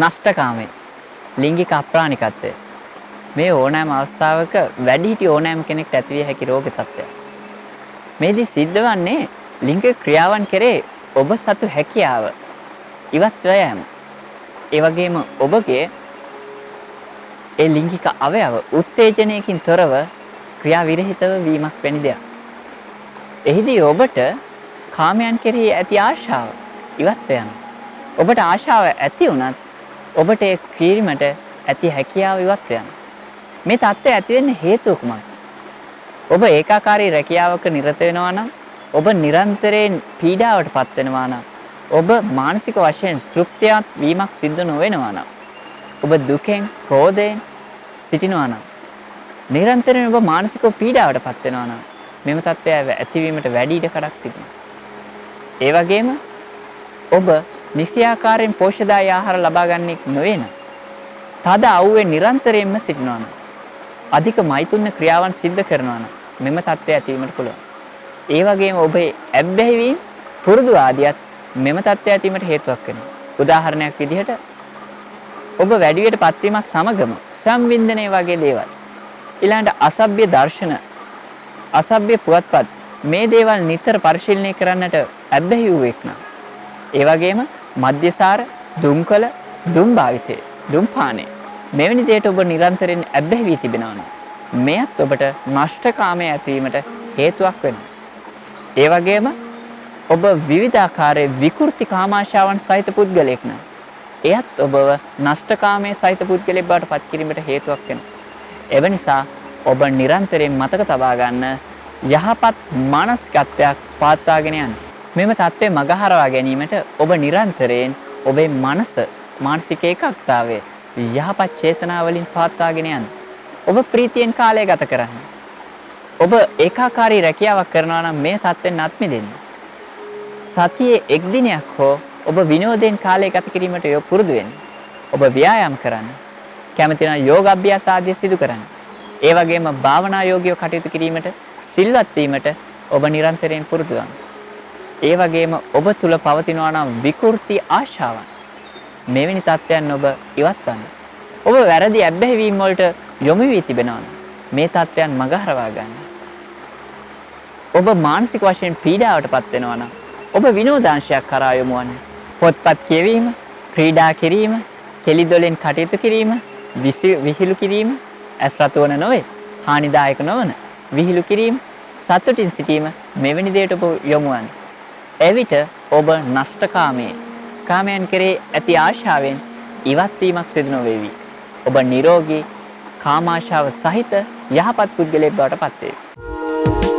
නෂ්ටකාමය, ලිංගික අප්‍රාණිකත්වය. මේ ඕනෑම අවස්ථාවක වැඩිහිටි ඕනෑම කෙනෙක්ට ඇතිවිය හැකි රෝග තත්ත්වයක්. මේදී සිද්ධ වන්නේ ලිංගික ක්‍රියාවන් කෙරේ ඔබ සතු හැකියාව ඉවත් වෑයම. ඒ වගේම ඔබගේ ඒ ලිංගික අවයව උත්තේජනයකින් තොරව ක්‍රියා විරහිතව වීමක් වැනි දෙයක්. එහිදී ඔබට කාමයන් කෙරෙහි ඇති ආශාව ඉවත් වෙනවා. ඔබට ආශාව ඇති වුණත් ඔබට ඒ කිරීමට ඇති හැකියාව ඉවත් වෙනවා. මේ தත්ත්වය ඇති වෙන්න හේතුව කුමක්ද? ඔබ ඒකාකාරී රැකියාවක නිරත වෙනවා නම්, ඔබ නිරන්තරයෙන් පීඩාවට පත් වෙනවා නම්, ඔබ මානසික වශයෙන් තෘප්තියක් වීමක් සිද්ධ නොවෙනවා නම්, ඔබ දුකෙන්, ක්‍රෝධයෙන් සිටිනවා නම්, නිරන්තරයෙන් ඔබ මානසික පීඩාවට පත් වෙනවා නම්, මෙම தත්ත්වය ඇතිවීමට වැඩි ඉඩ කඩක් තිබෙනවා. ඒ වගේම ඔබ නිසියාකාරයෙන් පෝෂ්‍යදායී ආහාර ලබා ගන්නෙක් නොවේ නම්, තද අවුවේ නිරන්තරයෙන්ම සිටිනවා නම්, අධික මෛතුන්‍ය ක්‍රියාවන් සිද්ධ කරනවා නම් මෙම தත්ත්වය ඇතිවීමට පුළුවන්. ඒ වගේම ඔබේ ඇබ්බැහි වීම, පුරුදු ආදියත් මෙම தත්ත්වය ඇතිවීමට හේතුවක් වෙනවා. උදාහරණයක් විදිහට ඔබ වැඩිවියට පත්වීමත් සමගම සංවින්දනය වගේ දේවල්, ඊළඟට අසභ්‍ය දර්ශන, අසභ්‍ය පුවත්පත්, මේ දේවල් නිතර පරිශීලනය කරන්නට ඇබ්බැහි වූ එක්නම්, ඒ වගේම මද්යසාර, දුම්කල, දුම් භාවිතය, දුම්පානය, මෙවැනි දේට ඔබ නිරන්තරයෙන් ඇබ්බැහි වී තිබෙනවා නම් මෙයත් ඔබට නෂ්ටකාමයේ ඇතිවීමට හේතුවක් වෙනවා. ඒ වගේම ඔබ විවිධාකාරයේ විකෘති කාමාශාවන් සහිත පුද්ගලයෙක් නම් එයත් ඔබව නෂ්ටකාමයේ සහිත පුද්ගලයෙක් බවට පත් කිරීමට හේතුවක් වෙනවා. එව නිසා ඔබ නිරන්තරයෙන් මතක තබා ගන්න යහපත් මානසිකත්වයක් පවත්වාගෙන යන්න. මෙම தත්ත්වය මගහරවා ගැනීමට ඔබ නිරන්තරයෙන් ඔබේ මනස, මානසික ඒකාග්‍රතාවය යහපත් චේතනාවලින් පවත්වාගෙන යන්න. ඔබ ප්‍රීතියෙන් කාලය ගත කරන්න. ඔබ ඒකාකාරී රැකියාවක් කරනවා නම් මේ தත්ත්වෙන් අත් මිදෙන්න. සතියේ එක් දිනයක් හෝ ඔබ විනෝදයෙන් කාලය ගත කිරීමට පුරුදු වෙන්න. ඔබ ව්‍යායාම කරන්න. කැමති නම් යෝග අභ්‍යාස ආදිය සිදු කරන්න. ඒ වගේම භාවනා යෝගියව කටයුතු කිරීමට, සිල්වත් වීමට ඔබ නිරන්තරයෙන් පුරුදු වෙන්න. ඒ වගේම ඔබ තුල පවතිනවා නම් විකෘති ආශාවන්, මෙවැනි තත්ත්වයන් ඔබ ඉවත්වන්න. ඔබ වැරදි ඇබ්බැහි වීම වලට යොමු වී තිබෙනවා නම් මේ තත්ත්වයන් මගහරවා ගන්න. ඔබ මානසික වශයෙන් පීඩාවට පත් වෙනවා නම් ඔබ විනෝදාංශයක් කරා යොමු වන්න. පොත්පත් කියවීම, ක්‍රීඩා කිරීම, කෙලිදොලෙන් කටයුතු කිරීම, විහිළු කිරීම, ඇස් රතු වන නොවේ, හානිදායක නොවන විහිළු කිරීම, සතුටින් සිටීම, මෙවැනි දේට ඔබ යොමු වන්න. එවිට ඔබ නෂ්ටකාමයේ, කාමයන් කෙරේ ඇති ආශාවෙන් ඉවත් වීමක් සිදු නොවේවි. ඔබ නිරෝගී, කාමාශාව සහිත යහපත් පුද්ගලයෙක් බවට පත් වේවි.